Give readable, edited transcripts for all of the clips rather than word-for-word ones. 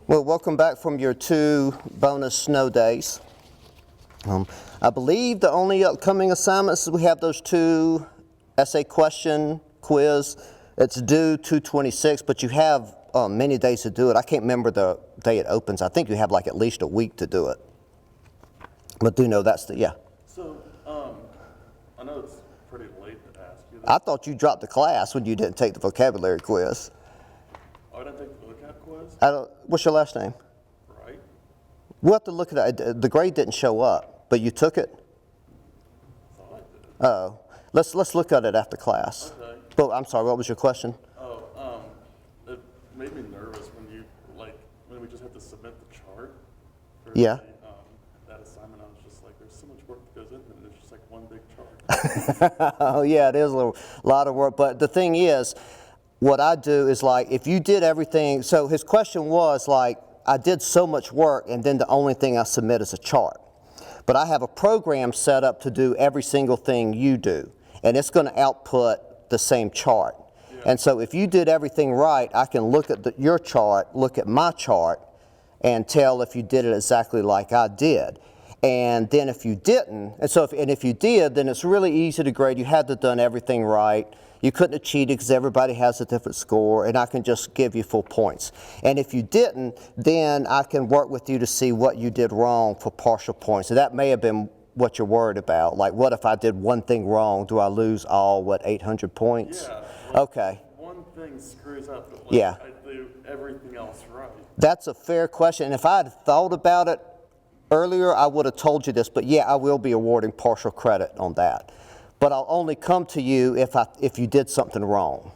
Well, welcome back from your 2 bonus snow days. I believe the only upcoming assignments is we have those 2 essay question quiz. It's due 2/26, but you have many days to do it. I can't remember the day it opens. I think you have like at least a week to do it. But do know that's the, yeah. So, I know it's pretty late to ask you this. I thought you dropped the class when you didn't take the vocabulary quiz. Oh, I didn't take the vocab quiz? What's your last name? Right. We'll have to look at it. The grade didn't show up, but you took it? Thought I did. Oh, let's look at it after class. Okay. But I'm sorry, what was your question? Oh, it made me nervous when when we just had to submit the chart. For Yeah. that assignment, I was just like, there's so much work that goes into it, and it's just like one big chart. Oh yeah, it is a lot of work, but the thing is, what I do is like, if you did everything, so his question was like, I did so much work and then the only thing I submit is a chart. But I have a program set up to do every single thing you do, and it's going to output the same chart. Yeah. And so if you did everything right, I can look at your chart, look at my chart, and tell if you did it exactly like I did. And then if you didn't, and if you did, then it's really easy to grade. You had to have done everything right. You couldn't have cheated because everybody has a different score, and I can just give you full points. And if you didn't, then I can work with you to see what you did wrong for partial points. So that may have been what you're worried about. Like, what if I did one thing wrong? Do I lose all, 800 points? Yeah. Okay. One thing screws up, but Yeah. I do everything else right. That's a fair question. And if I had thought about it earlier, I would have told you this, but yeah, I will be awarding partial credit on that. But I'll only come to you if you did something wrong.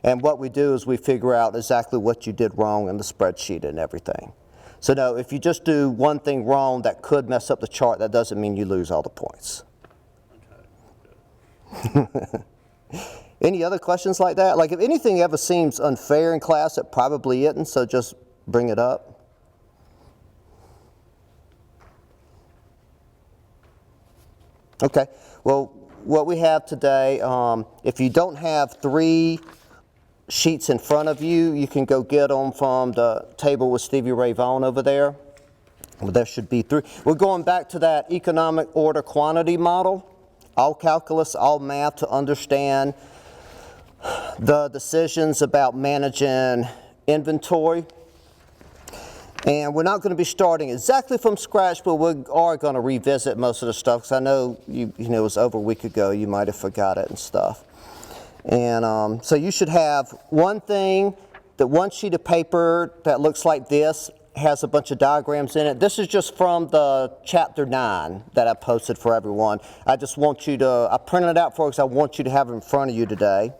And what we do is we figure out exactly what you did wrong in the spreadsheet and everything. So no, if you just do one thing wrong that could mess up the chart, that doesn't mean you lose all the points. Okay, good. Any other questions like that? Like if anything ever seems unfair in class, it probably isn't, so just bring it up. Okay, well, what we have today, if you don't have 3 sheets in front of you, you can go get them from the table with Stevie Ray Vaughan over there. Well, there should be 3. We're going back to that economic order quantity model, all calculus, all math to understand the decisions about managing inventory. And we're not going to be starting exactly from scratch, but we are going to revisit most of the stuff, because I know it was over a week ago, you might have forgot it and stuff. And so you should have one sheet of paper that looks like this, has a bunch of diagrams in it. This is just from the chapter 9 that I posted for everyone. I just want you to, I printed it out for you because I want you to have it in front of you today.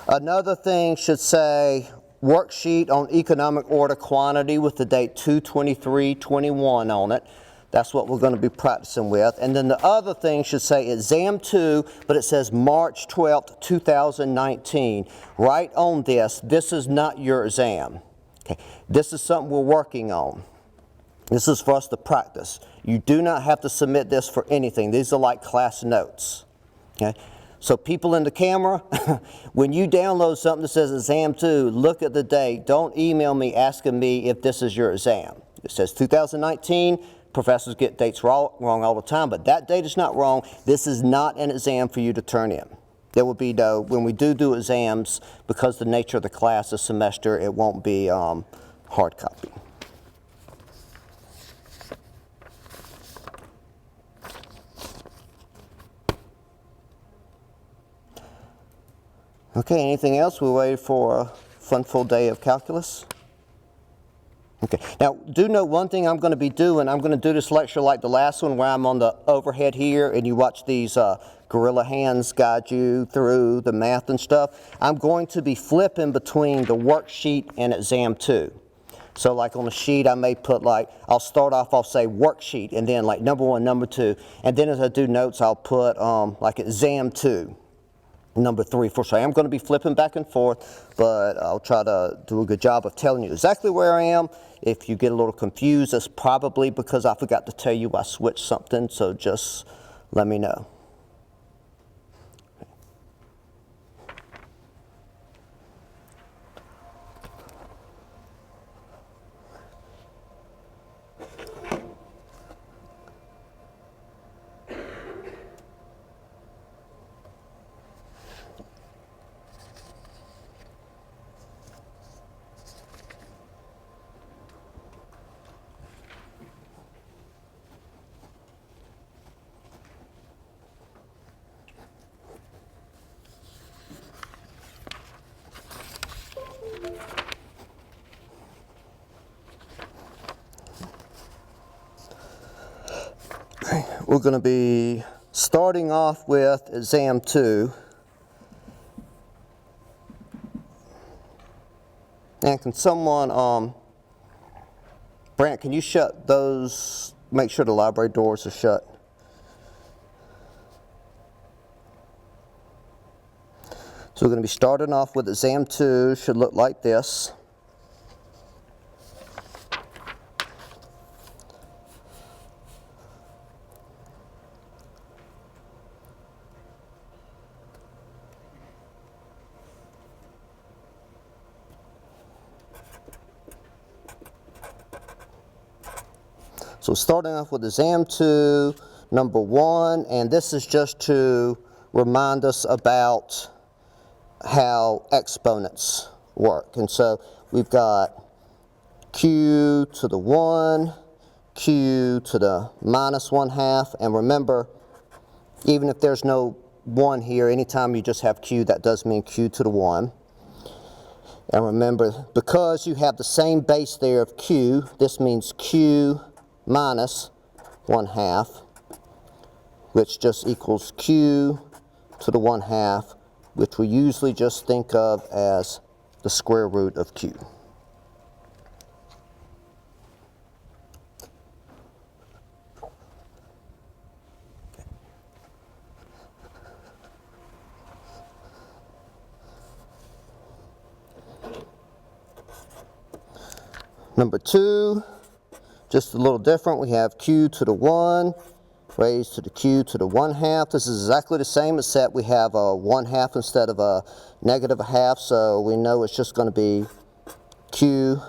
Another thing should say, worksheet on economic order quantity with the date 2/23/21 on it. That's what we're going to be practicing with. And then the other thing should say exam 2, but it says March 12th, 2019. Right on this is not your exam. Okay. This is something we're working on. This is for us to practice. You do not have to submit this for anything. These are like class notes. Okay. So people in the camera, when you download something that says exam 2, look at the date. Don't email me asking me if this is your exam. It says 2019. Professors get dates wrong all the time, but that date is not wrong. This is not an exam for you to turn in. There will be no, when we do exams, because the nature of the class this semester, it won't be hard copy. Okay, anything else? We're waiting for a fun full day of calculus. Okay, now do note one thing I'm going to be doing. I'm going to do this lecture like the last one where I'm on the overhead here and you watch these gorilla hands guide you through the math and stuff. I'm going to be flipping between the worksheet and exam 2. So like on the sheet I may put I'll start off, I'll say worksheet and then like number 1, number 2. And then as I do notes I'll put like exam 2. Number 3, 4. So I am going to be flipping back and forth, but I'll try to do a good job of telling you exactly where I am. If you get a little confused, that's probably because I forgot to tell you I switched something, so just let me know. we're going to be starting off with exam 2. And can someone, Brant, can you shut those, make sure the library doors are shut? So we're going to be starting off with exam 2, should look like this. So starting off with exam 2, number 1, and this is just to remind us about how exponents work. And so we've got q to the 1, q to the minus 1/2, and remember, even if there's no 1 here, anytime you just have q, that does mean q to the 1. And remember, because you have the same base there of q, this means q minus 1/2, which just equals q to the 1/2, which we usually just think of as the square root of q. Number 2, just a little different. We have q to the 1 raised to the q to the 1/2. This is exactly the same, except we have a 1/2 instead of a negative 1/2, so we know it's just going to be q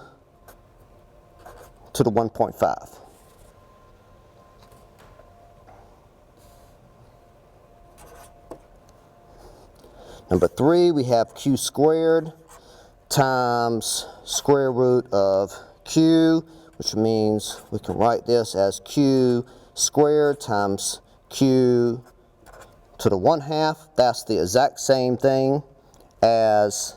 to the 1.5. Number 3, we have q squared times square root of q, which means we can write this as q squared times q to the 1/2. That's the exact same thing as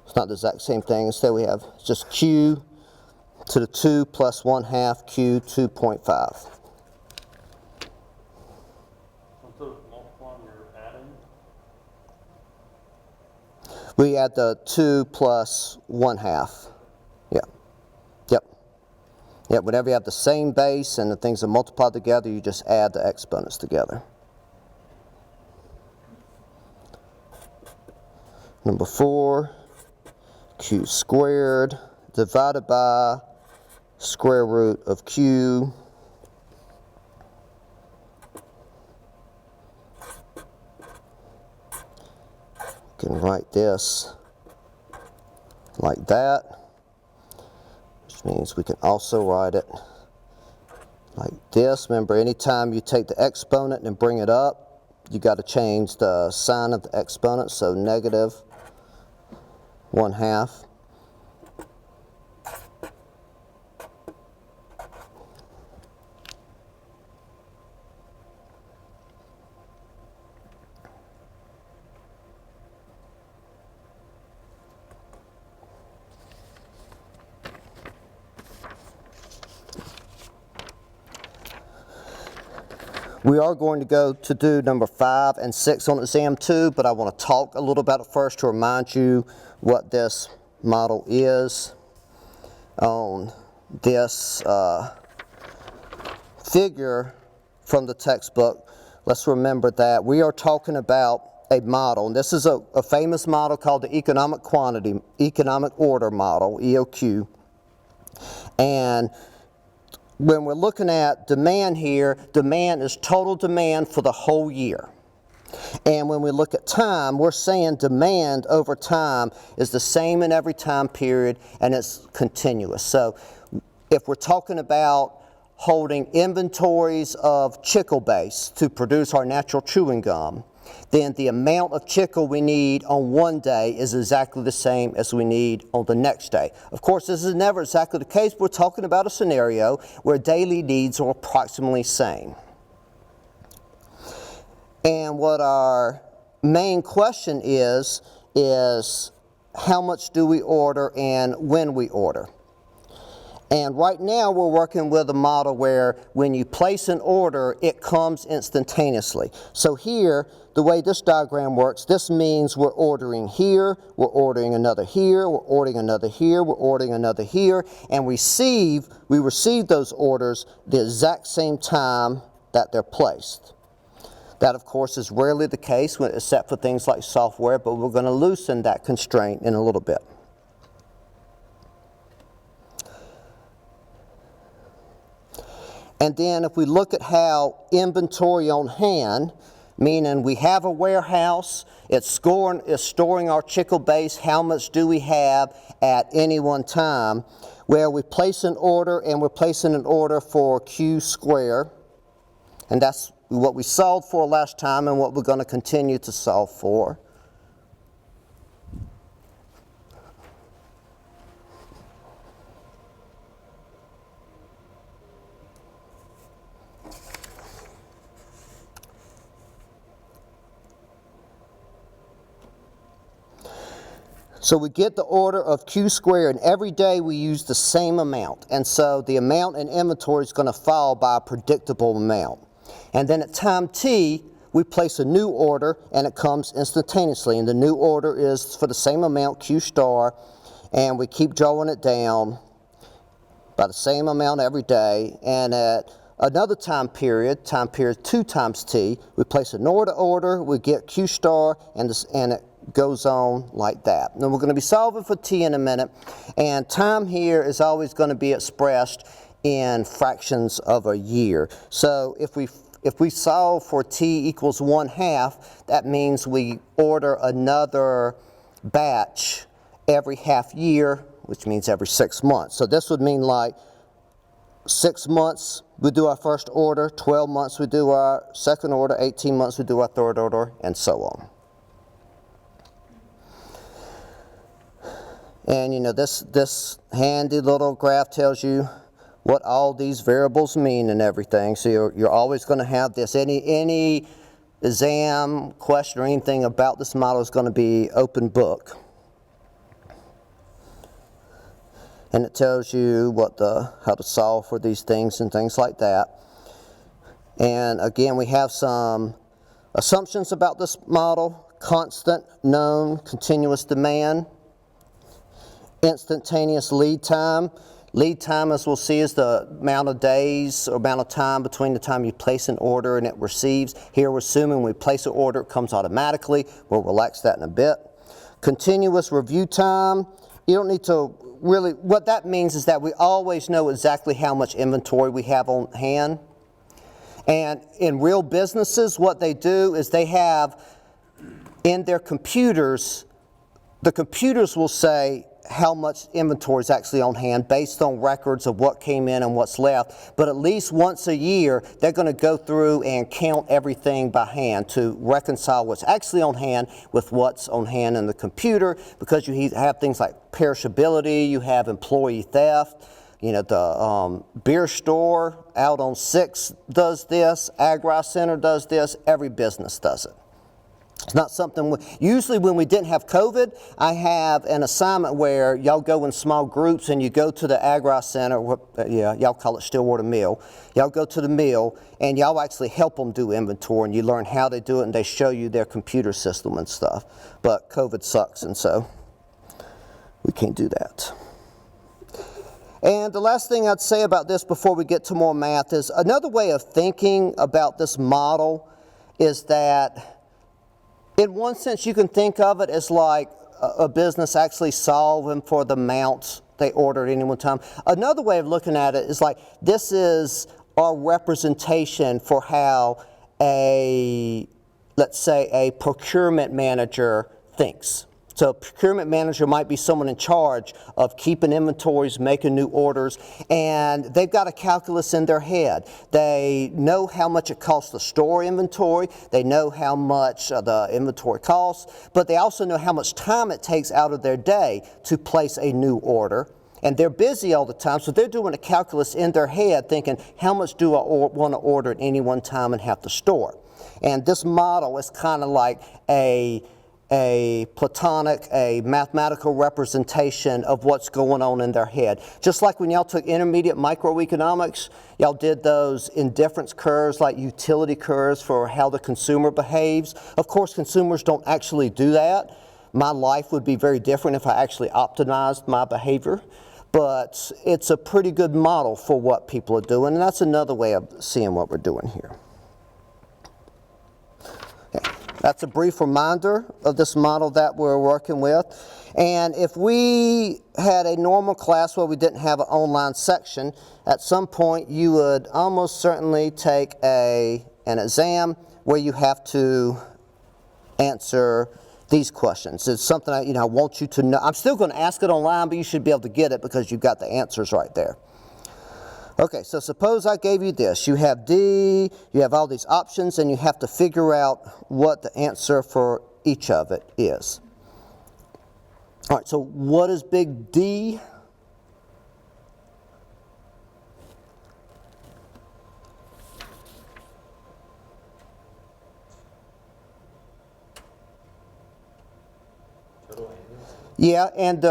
it's not the exact same thing. Instead we have just q to the 2 plus 1/2 q 2.5. We add the 2 plus 1/2. Yeah. Yep. Yep. Whenever you have the same base and the things are multiplied together, you just add the exponents together. Number 4, q squared divided by square root of q. Can write this like that, which means we can also write it like this. Remember, anytime you take the exponent and bring it up, you got to change the sign of the exponent, so negative 1/2. We are going to go to do number 5 and 6 on exam 2, but I want to talk a little about it first to remind you what this model is. On this figure from the textbook, let's remember that we are talking about a model, and this is a famous model called the economic order model, EOQ. And when we're looking at demand here, demand is total demand for the whole year. And when we look at time, we're saying demand over time is the same in every time period, and it's continuous. So if we're talking about holding inventories of chicle base to produce our natural chewing gum, then the amount of chicle we need on one day is exactly the same as we need on the next day. Of course, this is never exactly the case. We're talking about a scenario where daily needs are approximately the same. And what our main question is how much do we order, and when we order. And right now we're working with a model where when you place an order, it comes instantaneously. So here, the way this diagram works, this means we're ordering here, we're ordering another here, we're ordering another here, we're ordering another here, and we receive those orders the exact same time that they're placed. That, of course, is rarely the case except for things like software, but we're going to loosen that constraint in a little bit. And then if we look at how inventory on hand, meaning we have a warehouse, it's storing our chicken base, how much do we have at any one time, where we place an order, and we're placing an order for Q square, and that's what we solved for last time and what we're going to continue to solve for. So we get the order of Q squared, and every day we use the same amount. And so the amount in inventory is going to fall by a predictable amount. And then at time T, we place a new order, and it comes instantaneously. And the new order is for the same amount, Q star, and we keep drawing it down by the same amount every day. And at another time period 2 times T, we place an order, we get Q star, and it goes on like that. Now we're going to be solving for T in a minute, and time here is always going to be expressed in fractions of a year. So if we solve for T equals 1/2, that means we order another batch every half year, which means every 6 months. So this would mean like 6 months we do our first order, 12 months we do our second order, 18 months we do our third order, and so on. And you know, this handy little graph tells you what all these variables mean and everything. So you're always going to have this. Any exam question or anything about this model is going to be open book. And it tells you how to solve for these things and things like that. And again, we have some assumptions about this model: constant, known, continuous demand, instantaneous lead time. Lead time, as we'll see, is the amount of days or amount of time between the time you place an order and it receives. Here we're assuming when we place an order, it comes automatically. We'll relax that in a bit. Continuous review time. You don't need to really, what that means is that we always know exactly how much inventory we have on hand. And in real businesses, what they do is they have in their computers, the computers will say how much inventory is actually on hand based on records of what came in and what's left. But at least once a year, they're going to go through and count everything by hand to reconcile what's actually on hand with what's on hand in the computer, because you have things like perishability, you have employee theft. You know, the beer store out on 6 does this, Agri Center does this, every business does it. It's not something, usually when we didn't have COVID, I have an assignment where y'all go in small groups and you go to the Agri Center, y'all call it Stillwater Mill. Y'all go to the mill and y'all actually help them do inventory, and you learn how they do it, and they show you their computer system and stuff. But COVID sucks, and so we can't do that. And the last thing I'd say about this before we get to more math is another way of thinking about this model is that in one sense, you can think of it as like a business actually solving for the amounts they order at any one time. Another way of looking at it is like this is our representation for how let's say a procurement manager thinks. So a procurement manager might be someone in charge of keeping inventories, making new orders, and they've got a calculus in their head. They know how much it costs to store inventory, they know how much the inventory costs, but they also know how much time it takes out of their day to place a new order. And they're busy all the time, so they're doing a calculus in their head thinking, how much do I want to order at any one time and have to store? And this model is kind of like a a platonic, a mathematical representation of what's going on in their head. Just like when y'all took intermediate microeconomics, y'all did those indifference curves like utility curves for how the consumer behaves. Of course, consumers don't actually do that. My life would be very different if I actually optimized my behavior. But it's a pretty good model for what people are doing, and that's another way of seeing what we're doing here. That's a brief reminder of this model that we're working with. And if we had a normal class where we didn't have an online section, at some point you would almost certainly take an exam where you have to answer these questions. It's something I want you to know. I'm still going to ask it online, but you should be able to get it because you've got the answers right there. Okay, so suppose I gave you this. You have D, you have all these options, and you have to figure out what the answer for each of it is. All right, so what is big D? Yeah, and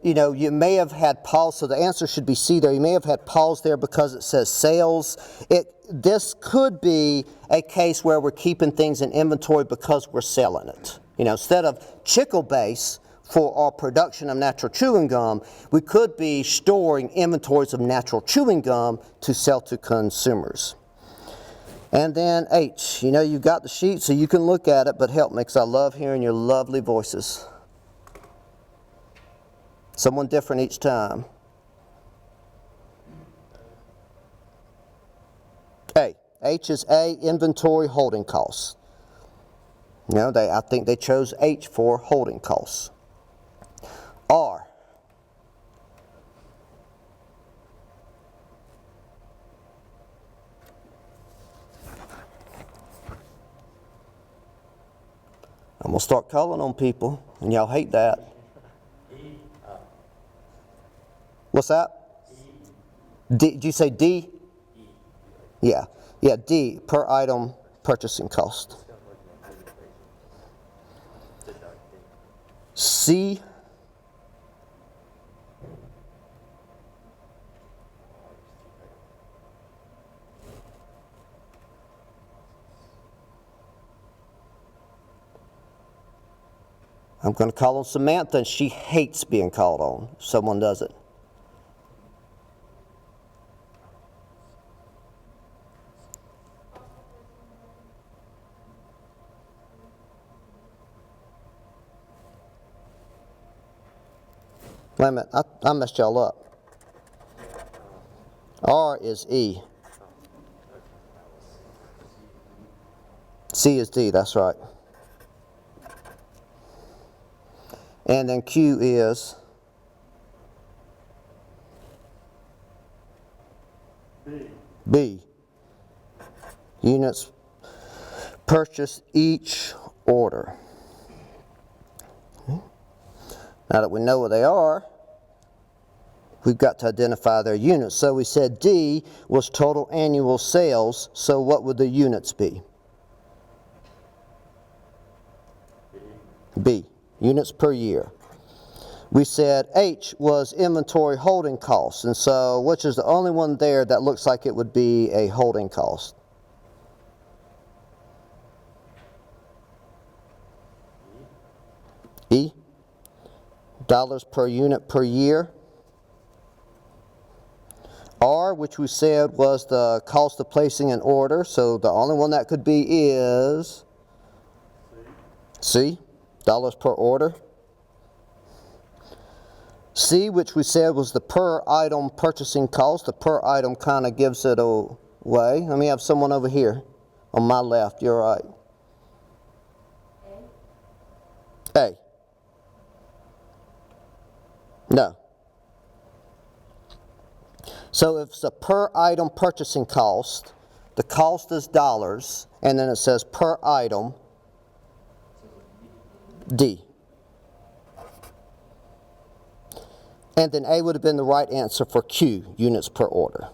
you may have had pause, so the answer should be C there. You may have had pause there because it says sales. This could be a case where we're keeping things in inventory because we're selling it. Instead of chicle base for our production of natural chewing gum, we could be storing inventories of natural chewing gum to sell to consumers. And then H, you've got the sheet so you can look at it, but help me because I love hearing your lovely voices. Someone different each time. A. H is A, inventory holding costs. I think they chose H for holding costs. R. I'm going to start calling on people, and y'all hate that. What's that? D. Did you say D? Yeah. Yeah, D, per item purchasing cost. C. I'm going to call on Samantha, and she hates being called on if someone does it. Wait a minute, I messed y'all up. R is E. C is D, that's right. And then Q is B. Units purchased each order. Now that we know what they are, we've got to identify their units. So we said D was total annual sales, so what would the units be? B, units per year. We said H was inventory holding costs, and so which is the only one there that looks like it would be a holding cost? E, dollars per unit per year. R, which we said was the cost of placing an order, so the only one that could be is C, dollars per order. C, which we said was the per item purchasing cost. The per item kind of gives it away. Let me have someone over here on my left. You're right. A. No. So if it's a per item purchasing cost, the cost is dollars, and then it says per item, D. And then A would have been the right answer for Q, units per order.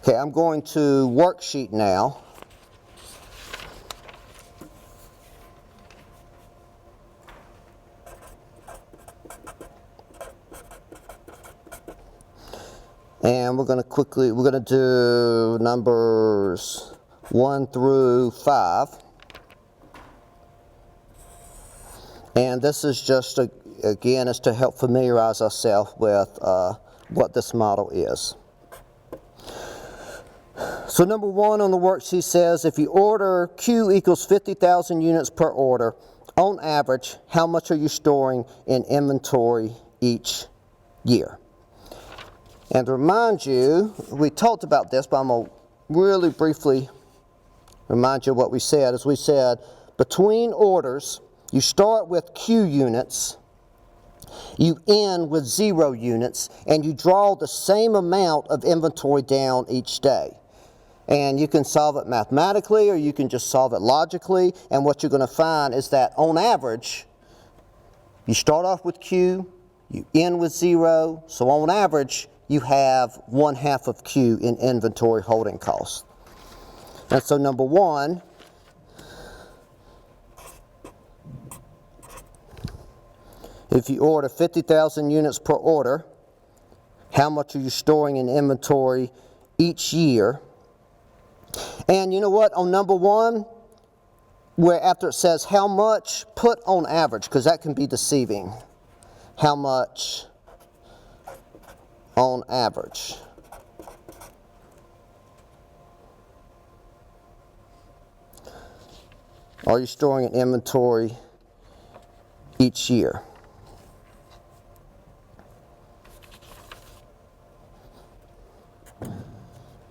Okay, I'm going to worksheet now. And we're going to do numbers 1 through 5. And this is just, again, is to help familiarize ourselves with what this model is. So number 1 on the worksheet says, if you order Q equals 50,000 units per order, on average, how much are you storing in inventory each year? And to remind you, we talked about this, but I'm going to really briefly remind you of what we said. As we said, between orders, you start with Q units, you end with 0 units, and you draw the same amount of inventory down each day. And you can solve it mathematically, or you can just solve it logically, and what you're going to find is that on average, you start off with Q, you end with 0, so on average, you have 1/2 of Q in inventory holding costs. And so number 1, if you order 50,000 units per order, how much are you storing in inventory each year? And you know what, on number 1, where after it says how much, put on average, because that can be deceiving. How much on average? Are you storing in inventory each year?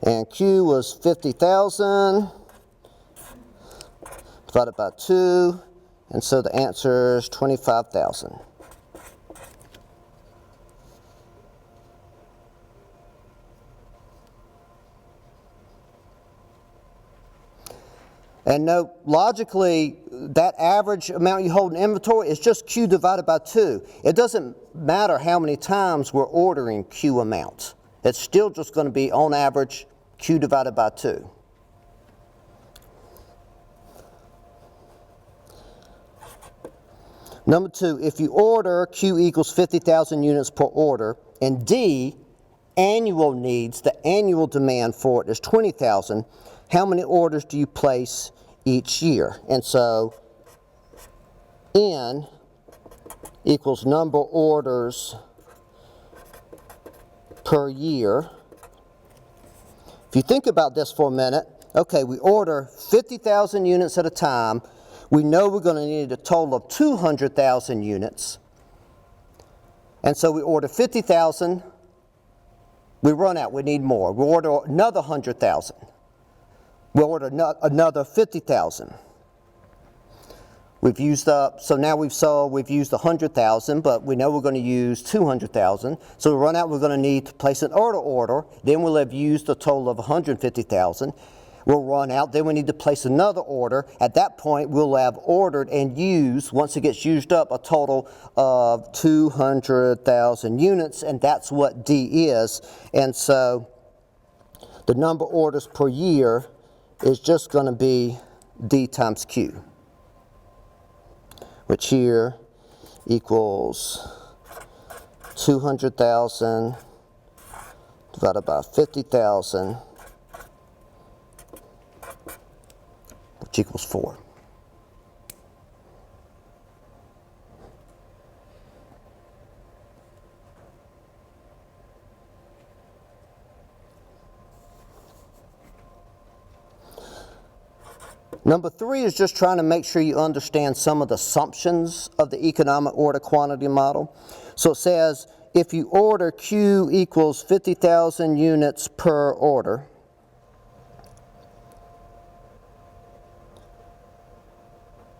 And Q was 50,000 divided by 2, and so the answer is 25,000. And note, logically, that average amount you hold in inventory is just Q divided by 2. It doesn't matter how many times we're ordering Q amount. It's still just going to be, on average, Q divided by 2. Number 2, if you order Q equals 50,000 units per order, and D, annual needs, the annual demand for it is 20,000, how many orders do you place each year? And so N equals number of orders per year. If you think about this for a minute, okay, we order 50,000 units at a time. We know we're going to need a total of 200,000 units. And so we order 50,000. We run out. We need more. We order another 100,000. We order another 50,000. We've used up, so now we've used 100,000, but we know we're going to use 200,000. So we run out, we're going to need to place an order. Then we'll have used a total of 150,000. We'll run out, then we need to place another order. At that point, we'll have ordered and used, once it gets used up, a total of 200,000 units, and that's what D is. And so the number of orders per year is just going to be D times Q, which here equals 200,000 divided by 50,000, which equals 4. Number 3 is just trying to make sure you understand some of the assumptions of the economic order quantity model. So it says, if you order Q equals 50,000 units per order,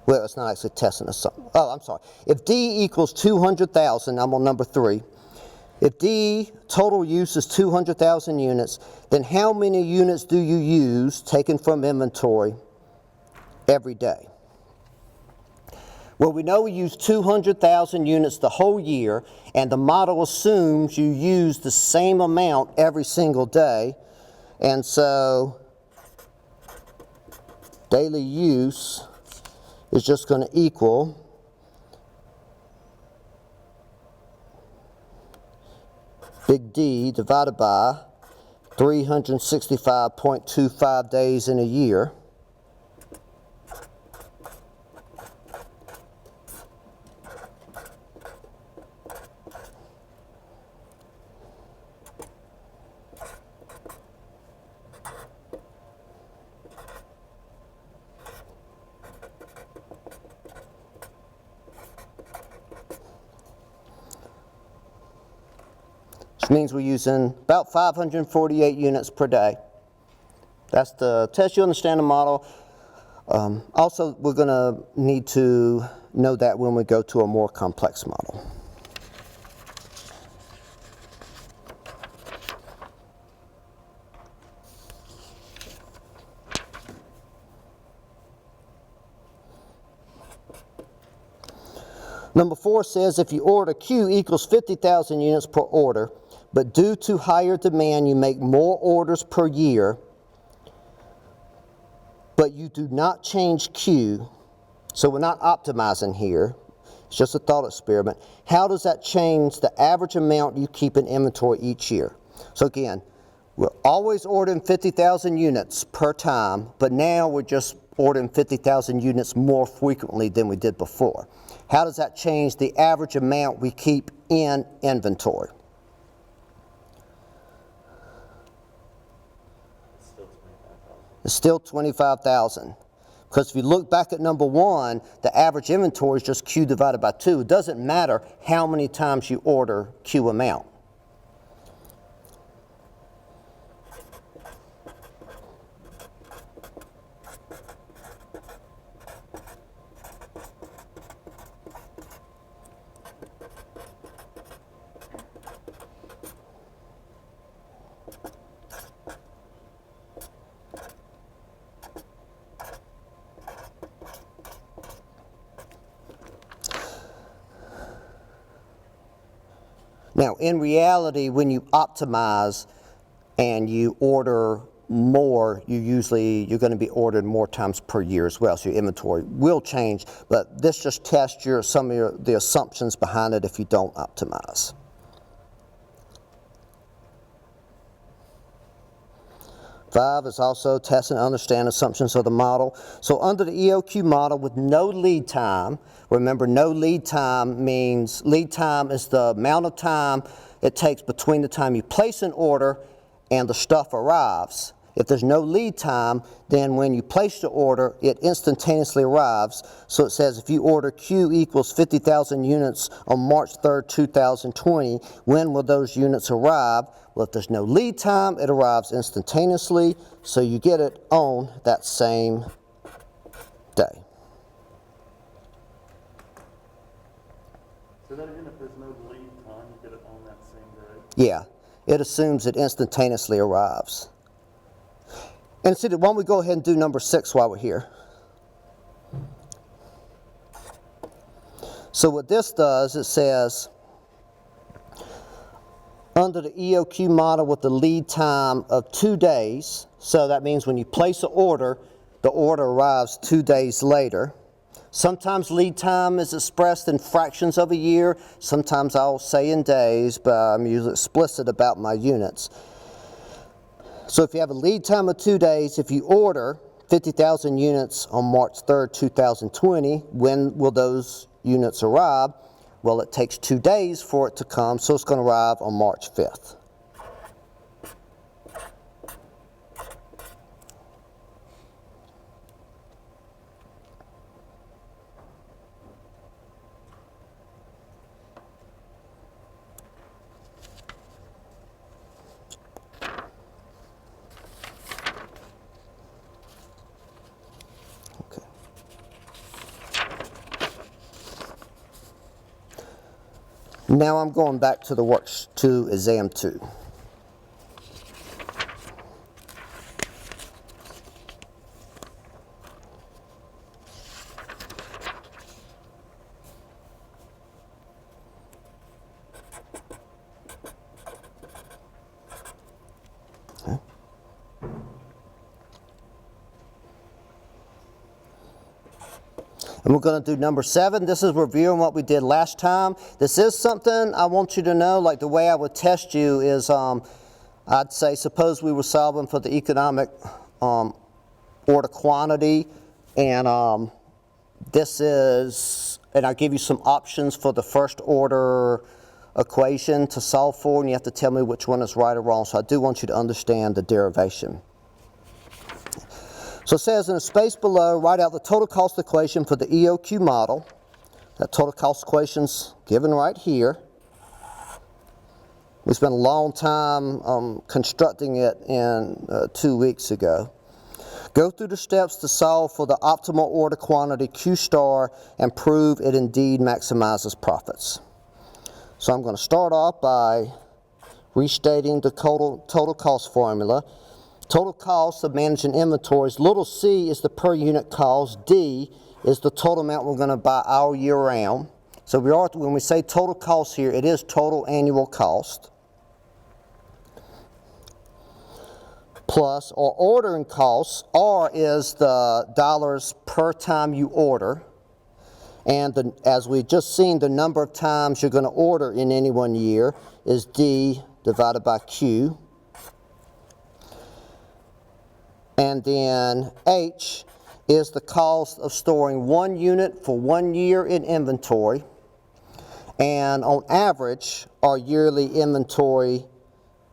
well, it's not actually testing us. Oh, I'm sorry. If D equals 200,000, I'm on number 3. If D, total use is 200,000 units, then how many units do you use, taken from inventory, every day? Well, we know we use 200,000 units the whole year, and the model assumes you use the same amount every single day. And so daily use is just going to equal big D divided by 365.25 days in a year. Which means we're using about 548 units per day. That's the test you understand the model. Also, we're going to need to know that when we go to a more complex model. Number 4 says if you order Q equals 50,000 units per order, but due to higher demand you make more orders per year, but you do not change Q, so we're not optimizing here, it's just a thought experiment. How does that change the average amount you keep in inventory each year? So again, we're always ordering 50,000 units per time, but now we're just ordering 50,000 units more frequently than we did before. How does that change the average amount we keep in inventory? It's still 25,000. Because if you look back at number 1, the average inventory is just Q divided by 2. It doesn't matter how many times you order Q amount. Now, in reality, when you optimize and you order more, you're going to be ordered more times per year as well, so your inventory will change, but this just tests some of the assumptions behind it if you don't optimize. Five is also test and understand assumptions of the model. So under the EOQ model with no lead time, remember no lead time means lead time is the amount of time it takes between the time you place an order and the stuff arrives. If there's no lead time, then when you place the order, it instantaneously arrives. So it says if you order Q equals 50,000 units on March 3rd, 2020, when will those units arrive? Well, if there's no lead time, it arrives instantaneously, so you get it on that same day. So that again, if there's no lead time, you get it on that same day? Yeah, it assumes it instantaneously arrives. And see, why don't we go ahead and do number 6 while we're here. So what this does, it says, under the EOQ model with the lead time of 2 days, so that means when you place an order, the order arrives 2 days later. Sometimes lead time is expressed in fractions of a year. Sometimes I'll say in days, but I'm usually explicit about my units. So if you have a lead time of 2 days, if you order 50,000 units on March 3rd, 2020, when will those units arrive? Well, it takes 2 days for it to come, so it's going to arrive on March 5th. Now I'm going back to the work to exam 2. Okay. And we're going to do number 7. This is reviewing what we did last time. This is something I want you to know, like the way I would test you is, I'd say suppose we were solving for the economic order quantity, and this is, and I'll give you some options for the first order equation to solve for, and you have to tell me which one is right or wrong. So I do want you to understand the derivation. So it says in the space below, write out the total cost equation for the EOQ model. That total cost equation's given right here. We spent a long time constructing it in 2 weeks ago. Go through the steps to solve for the optimal order quantity Q star and prove it indeed maximizes profits. So I'm going to start off by restating the total cost formula. Total cost of managing inventories, little c is the per unit cost, d is the total amount we're going to buy all year round. So when we say total cost here, it is total annual cost. Plus, our ordering costs, R is the dollars per time you order. And as we've just seen, the number of times you're going to order in any one year is D divided by Q. And then H is the cost of storing 1 unit for 1 year in inventory. And on average, our yearly inventory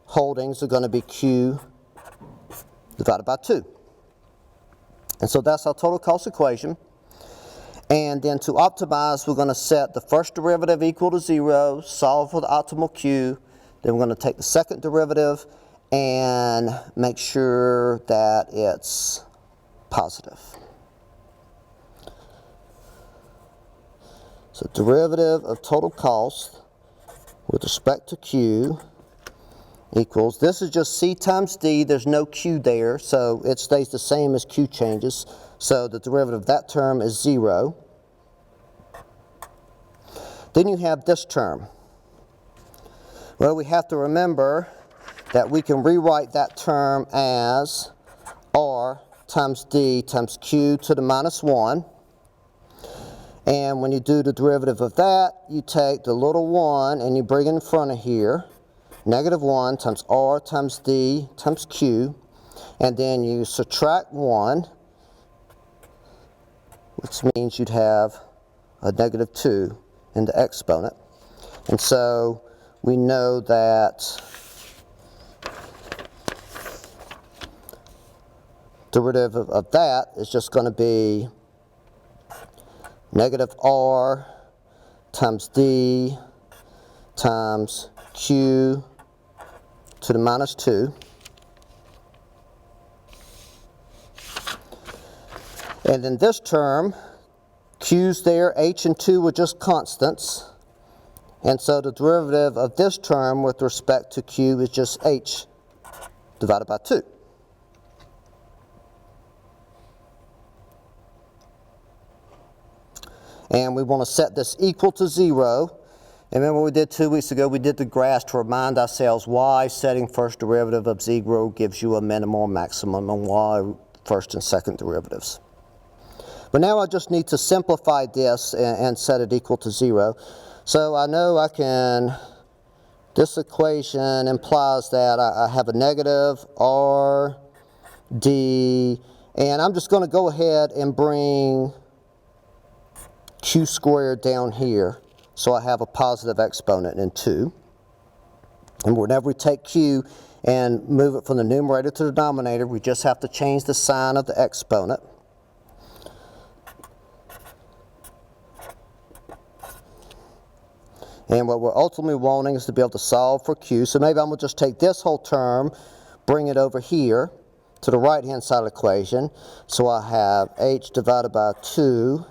holdings are going to be Q divided by 2. And so that's our total cost equation. And then to optimize, we're going to set the first derivative equal to 0, solve for the optimal Q. Then we're going to take the second derivative and make sure that it's positive. So derivative of total cost with respect to Q equals, this is just C times D, there's no Q there, so it stays the same as Q changes. So the derivative of that term is 0. Then you have this term. Well, we have to remember that we can rewrite that term as R times D times Q to the minus 1. And when you do the derivative of that, you take the little 1 and you bring it in front of here. Negative 1 times R times D times Q. And then you subtract 1, which means you'd have a negative 2 in the exponent. And so we know that derivative of that is just going to be negative R times D times Q to the minus 2. And in this term, Q's there, H and 2 were just constants. And so the derivative of this term with respect to Q is just H divided by 2. And we want to set this equal to 0. And remember what we did 2 weeks ago? We did the graphs to remind ourselves why setting first derivative of 0 gives you a minimum or maximum, and why first and second derivatives. But now I just need to simplify this and set it equal to 0. So I know I can, this equation implies that I have a negative R, D, and I'm just going to go ahead and bring Q squared down here. So I have a positive exponent in 2. And whenever we take Q and move it from the numerator to the denominator, we just have to change the sign of the exponent. And what we're ultimately wanting is to be able to solve for Q. So maybe I'm going to just take this whole term, bring it over here to the right-hand side of the equation. So I have H divided by 2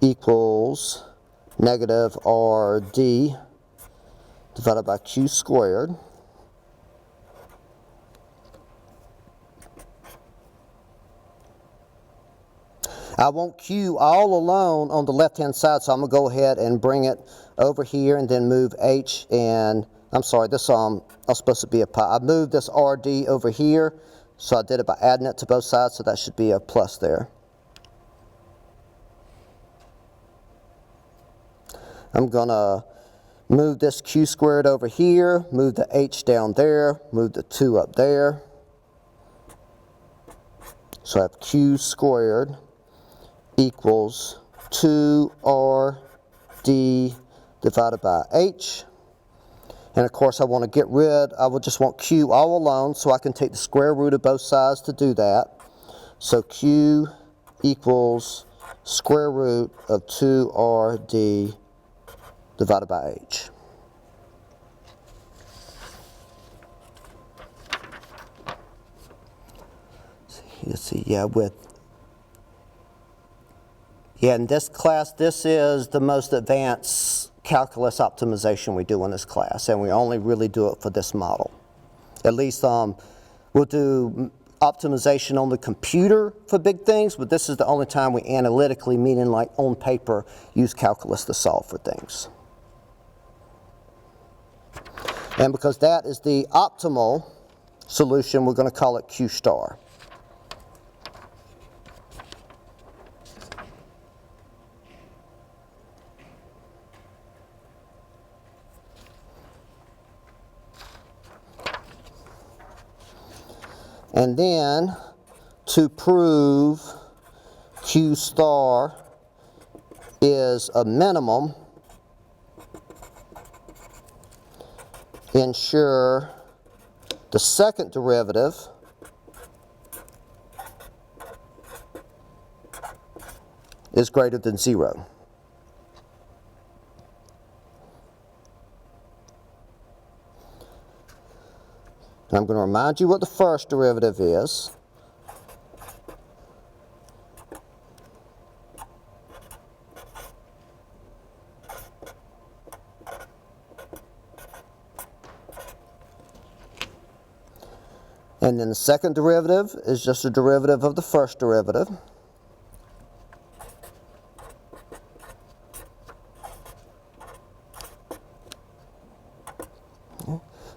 equals negative RD divided by Q squared. I want Q all alone on the left-hand side, so I'm going to go ahead and bring it over here and then move H and, I'm sorry, this was supposed to be a pi. I moved this RD over here, so I did it by adding it to both sides, so that should be a plus there. I'm going to move this q squared over here, move the h down there, move the 2 up there. So I have q squared equals 2rd divided by h. And of course I want to get rid, I would just want q all alone, so I can take the square root of both sides to do that. So q equals square root of 2rd divided by h. Let's see, in this class, this is the most advanced calculus optimization we do in this class, and we only really do it for this model. At least we'll do optimization on the computer for big things, but this is the only time we analytically, meaning like on paper, use calculus to solve for things. And because that is the optimal solution, we're going to call it Q star. And then, to prove Q star is a minimum, ensure the second derivative is greater than 0. I'm going to remind you what the first derivative is. And then the second derivative is just a derivative of the first derivative.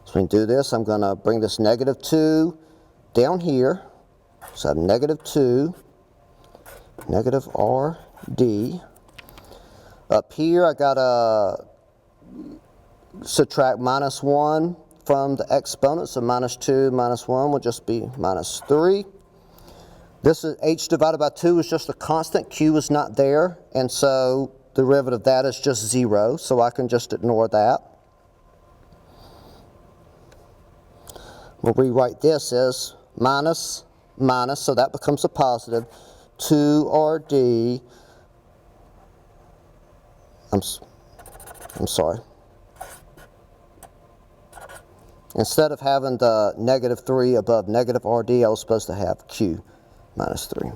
So we can do this. I'm going to bring this negative 2 down here. So I have negative 2, negative RD. Up here I got to subtract minus 1 from the exponent. So minus 2 minus 1 will just be minus 3. This is h divided by 2 is just a constant. Q is not there. And so the derivative of that is just 0. So I can just ignore that. We'll rewrite this as minus, minus, so that becomes a positive, 2RD, I'm sorry. Instead of having the negative 3 above negative RD, I was supposed to have Q minus 3.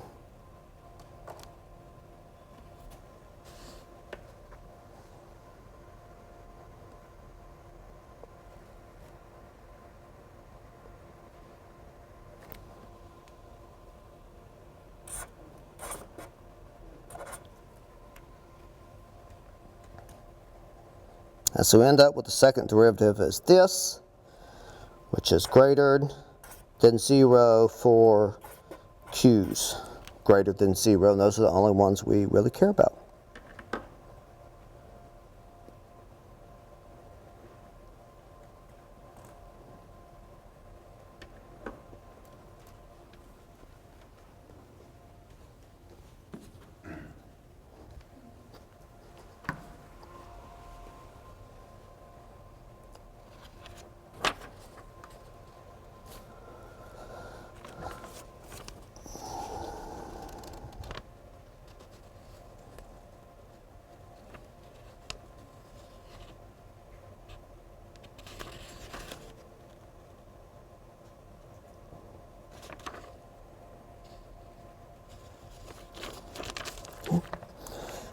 And so we end up with the second derivative as this, which is greater than 0 for Q's greater than 0. And those are the only ones we really care about.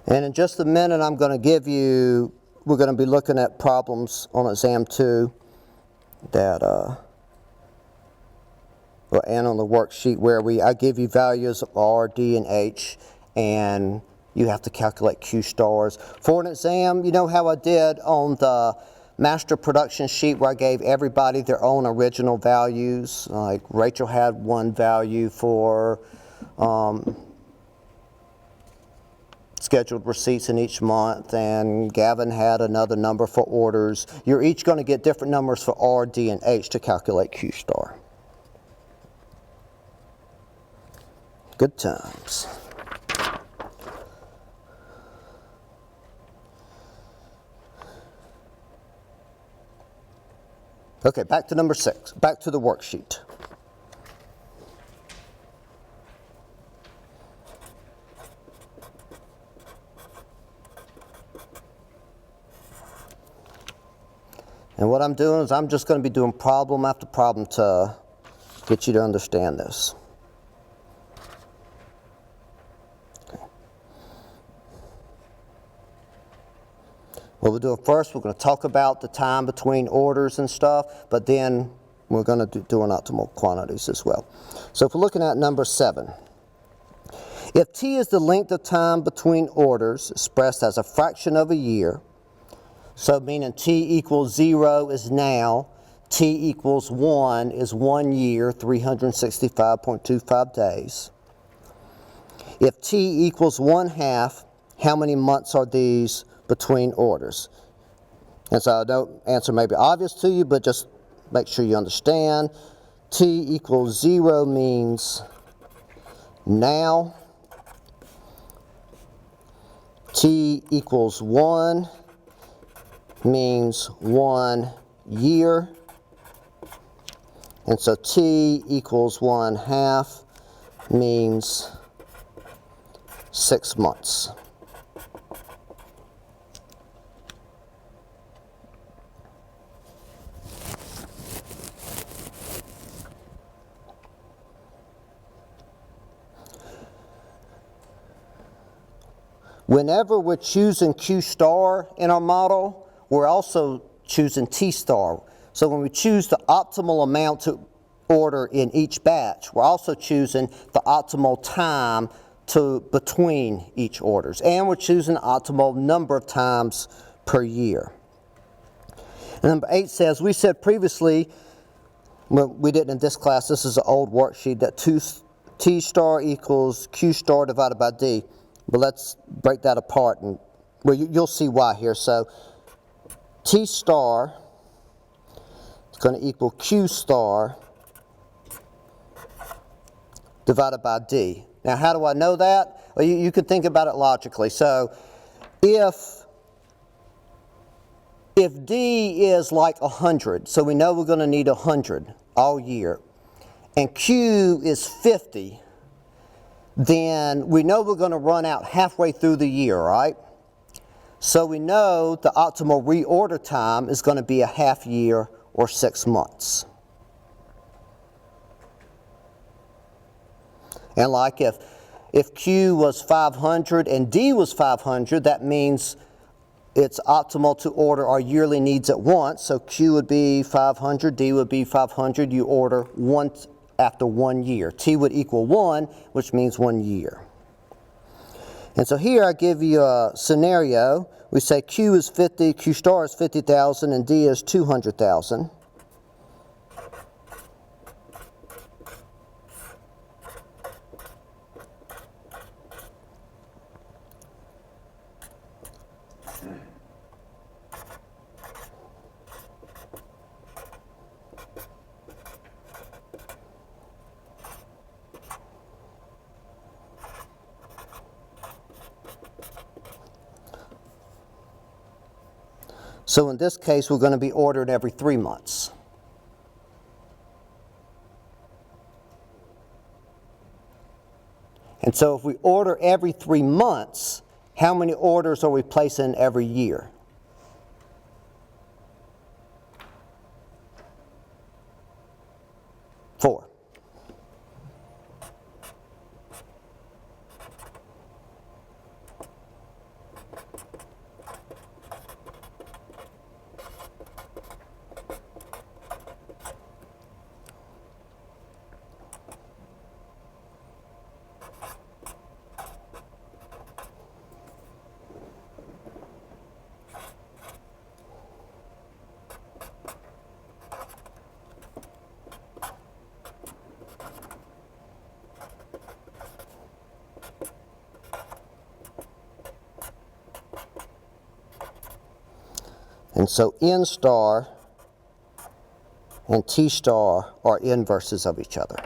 And in just a minute, I'm going to give you, we're going to be looking at problems on exam 2 that, and on the worksheet where I give you values of R, D, and H, and you have to calculate Q stars. For an exam, you know how I did on the master production sheet where I gave everybody their own original values? Like Rachel had one value for, it's scheduled receipts in each month, and Gavin had another number for orders. You're each going to get different numbers for R, D, and H to calculate Q star. Good times. Okay, back to number 6, back to the worksheet. And what I'm doing is I'm just going to be doing problem after problem to get you to understand this. Okay. What we're doing first, we're going to talk about the time between orders and stuff, but then we're going to do doing optimal quantities as well. So if we're looking at number 7, if T is the length of time between orders expressed as a fraction of a year, so meaning T equals 0 is now, T equals 1 is 1 year, 365.25 days. If T equals 1/2, how many months are these between orders? And so I know answer may be obvious to you, but just make sure you understand. T equals 0 means now. T equals 1 means 1 year. And so T equals 1/2 means 6 months. Whenever we're choosing Q star in our model, we're also choosing T star. So when we choose the optimal amount to order in each batch, we're also choosing the optimal time between each orders. And we're choosing the optimal number of times per year. And number 8 says, we said previously, well, we didn't in this class, this is an old worksheet, that T star equals Q star divided by D. But let's break that apart, and well, you'll see why here. So T star is going to equal Q star divided by D. Now, how do I know that? Well, you can think about it logically. So if D is like 100, so we know we're going to need 100 all year, and Q is 50, then we know we're going to run out halfway through the year, right? So we know the optimal reorder time is going to be a half year or 6 months. And like if Q was 500 and D was 500, that means it's optimal to order our yearly needs at once. So Q would be 500, D would be 500. You order once after 1 year. T would equal 1, which means 1 year. And so here I give you a scenario. We say Q is 50, Q star is 50,000, and D is 200,000. So in this case, we're going to be ordered every 3 months. And so if we order every 3 months, how many orders are we placing every year? 4. And so N star and T star are inverses of each other.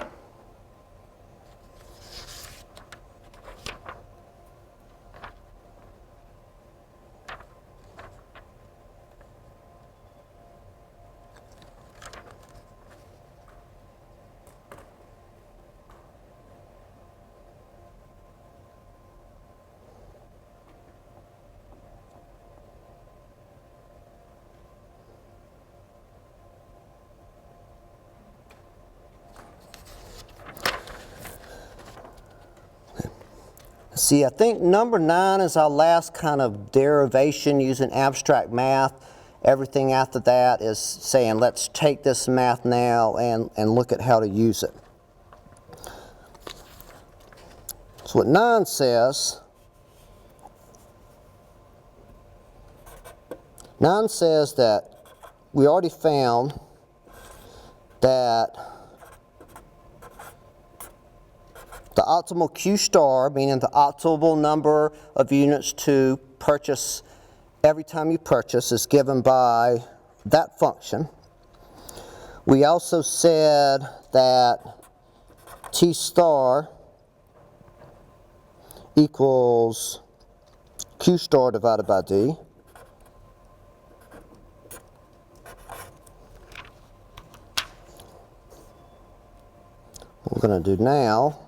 See, I think number 9 is our last kind of derivation using abstract math. Everything after that is saying, let's take this math now and look at how to use it. So what 9 says, 9 says that we already found that the optimal Q star, meaning the optimal number of units to purchase every time you purchase, is given by that function. We also said that T star equals Q star divided by D. What we're going to do now,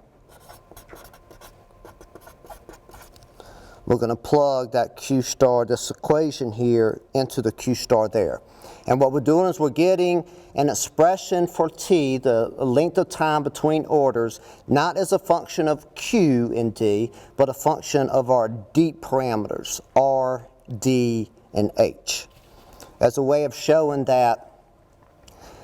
we're going to plug that Q star, this equation here, into the Q star there. And what we're doing is we're getting an expression for T, the length of time between orders, not as a function of Q in D, but a function of our D parameters, R, D, and H. As a way of showing that,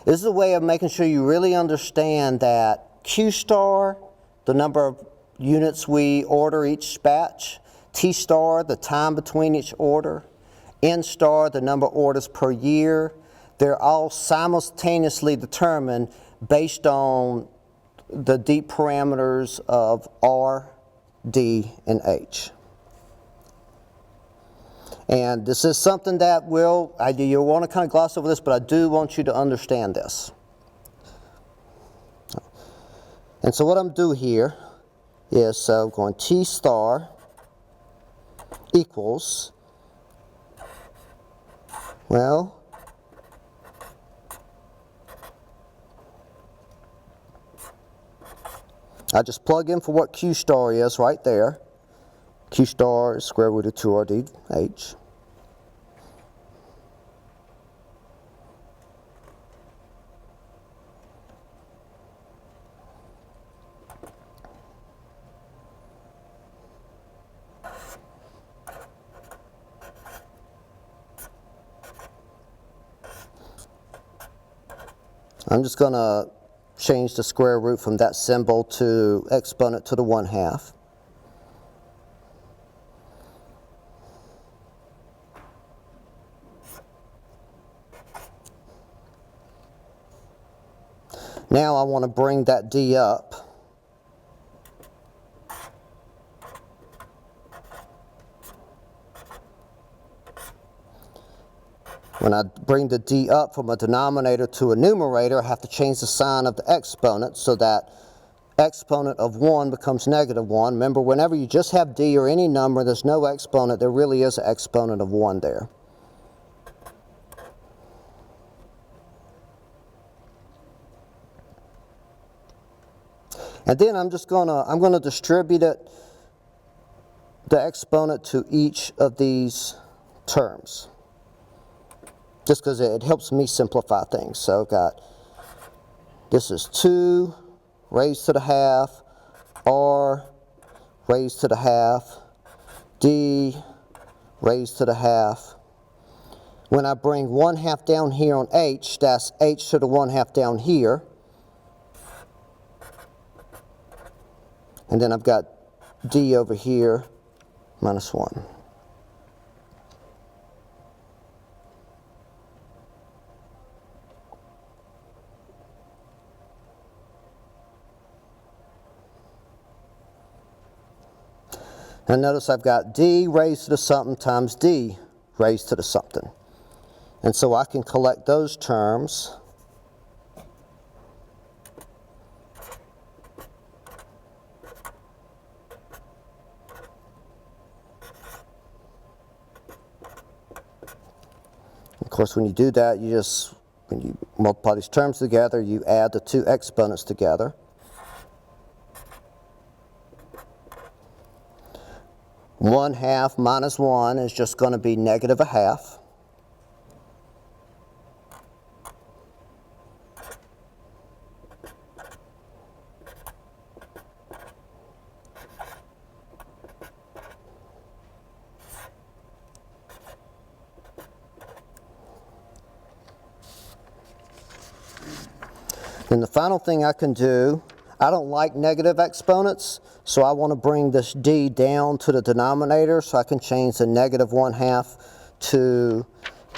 this is a way of making sure you really understand that Q star, the number of units we order each batch, T star, the time between each order, N star, the number of orders per year, they're all simultaneously determined based on the D parameters of R, D, and H. And this is something that you'll want to kind of gloss over this, but I do want you to understand this. And so what I'm doing here is, so I'm going T star equals, well, I just plug in for what Q star is right there. Q star is square root of 2RDH. I'm just going to change the square root from that symbol to exponent to the 1/2. Now I want to bring that D up. When I bring the D up from a denominator to a numerator, I have to change the sign of the exponent so that exponent of 1 becomes -1. Remember, whenever you just have D or any number, there's no exponent, there really is an exponent of 1 there. And then I'm going to distribute it, the exponent, to each of these terms, just because it helps me simplify things. So I've got, this is 2 raised to the 1/2, R raised to the 1/2, D raised to the 1/2. When I bring 1/2 down here on H, that's H to the 1/2 down here. And then I've got D over here, -1. And notice I've got D raised to the something times D raised to the something. And so I can collect those terms. Of course, when you do that, when you multiply these terms together, you add the two exponents together. 1/2 minus 1 is just going to be -1/2. And the final thing I can do, I don't like negative exponents, so I want to bring this d down to the denominator, so I can change the -1/2 to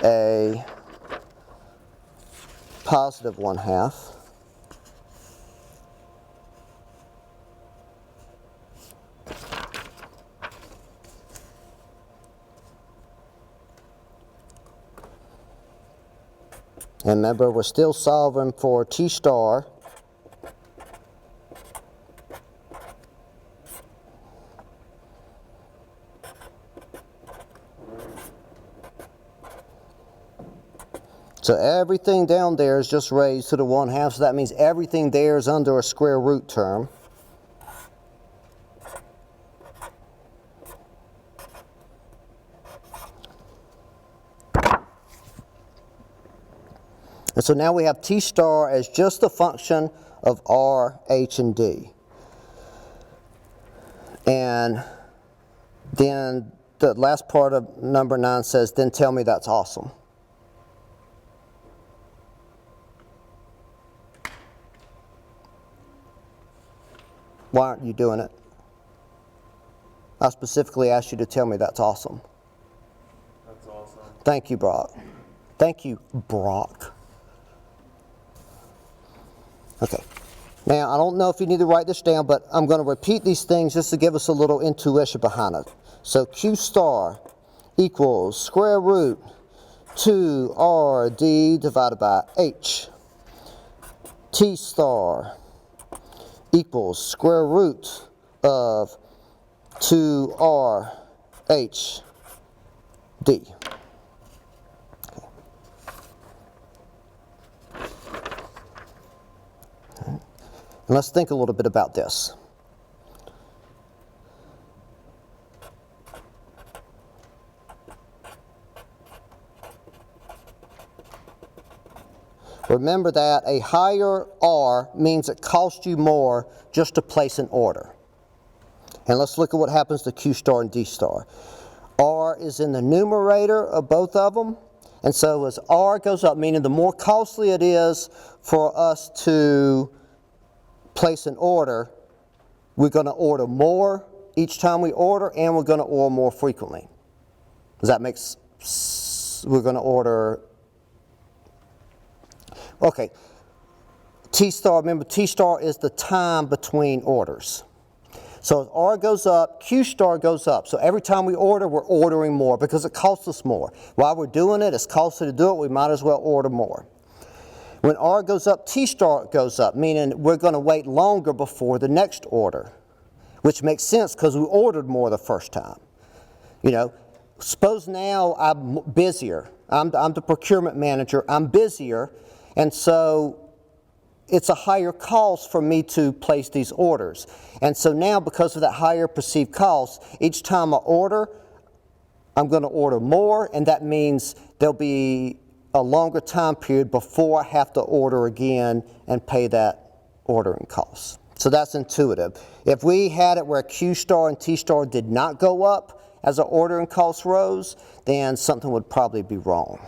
a +1/2. And remember, we're still solving for t star. So everything down there is just raised to the 1/2, so that means everything there is under a square root term. And so now we have t star as just a function of r, h, and d. And then the last part of number 9 says, then tell me that's awesome. Why aren't you doing it? I specifically asked you to tell me that's awesome. That's awesome. Thank you, Brock. Thank you, Brock. Okay. Now, I don't know if you need to write this down, but I'm going to repeat these things just to give us a little intuition behind it. So Q star equals square root 2RD divided by H. T star equals square root of 2RH D. And let's think a little bit about this. Remember that a higher R means it costs you more just to place an order. And let's look at what happens to Q star and D star. R is in the numerator of both of them. And so as R goes up, meaning the more costly it is for us to place an order, we're going to order more each time we order, and we're going to order more frequently. Does that make sense? We're going to order. Okay. T star, remember T star is the time between orders. So as R goes up, Q star goes up. So every time we order, we're ordering more because it costs us more. While we're doing it, it's costly to do it, we might as well order more. When R goes up, T star goes up, meaning we're going to wait longer before the next order, which makes sense because we ordered more the first time. You know, suppose now I'm busier. I'm the procurement manager. I'm busier, and so it's a higher cost for me to place these orders. And so now, because of that higher perceived cost, each time I order, I'm going to order more, and that means there'll be a longer time period before I have to order again and pay that ordering cost. So that's intuitive. If we had it where Q star and T star did not go up as our ordering cost rose, then something would probably be wrong.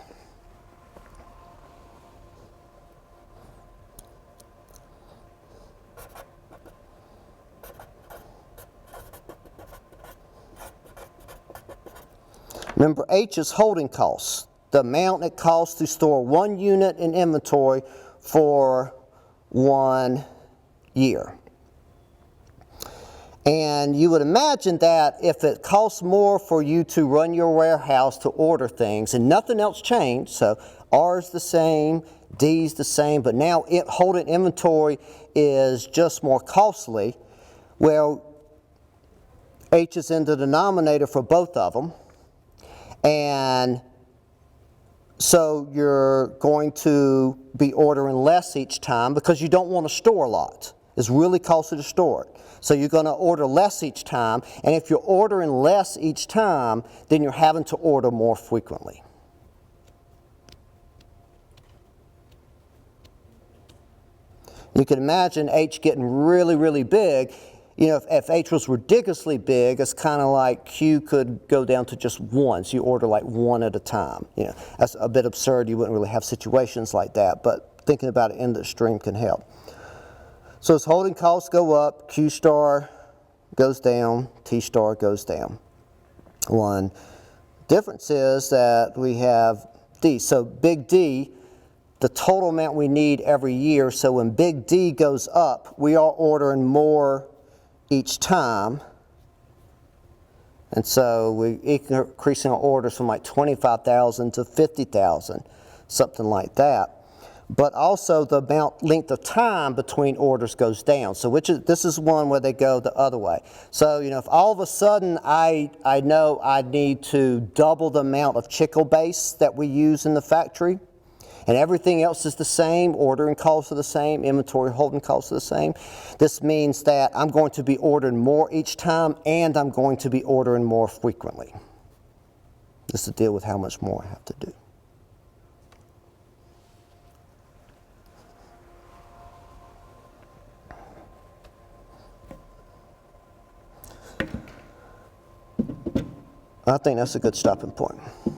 Remember, H is holding costs, the amount it costs to store 1 unit in inventory for 1 year. And you would imagine that if it costs more for you to run your warehouse to order things and nothing else changed, so R's the same, D's the same, but now holding inventory is just more costly, well, H is in the denominator for both of them. And so you're going to be ordering less each time because you don't want to store a lot. It's really costly to store it. So you're going to order less each time, and if you're ordering less each time, then you're having to order more frequently. You can imagine H getting really, really big. You know, if H was ridiculously big, it's kind of like Q could go down to just one. So you order like one at a time. You know, that's a bit absurd. You wouldn't really have situations like that, but thinking about it in the extreme can help. So as holding costs go up, Q star goes down, T star goes down. One difference is that we have D. So big D, the total amount we need every year. So when big D goes up, we are ordering more each time. And so we're increasing our orders from like 25,000 to 50,000, something like that. But also the length of time between orders goes down. So this is one where they go the other way. So, you know, if all of a sudden I know I need to double the amount of chicle base that we use in the factory, and everything else is the same, ordering costs are the same, inventory holding costs are the same, this means that I'm going to be ordering more each time, and I'm going to be ordering more frequently. This is to deal with how much more I have to do. I think that's a good stopping point.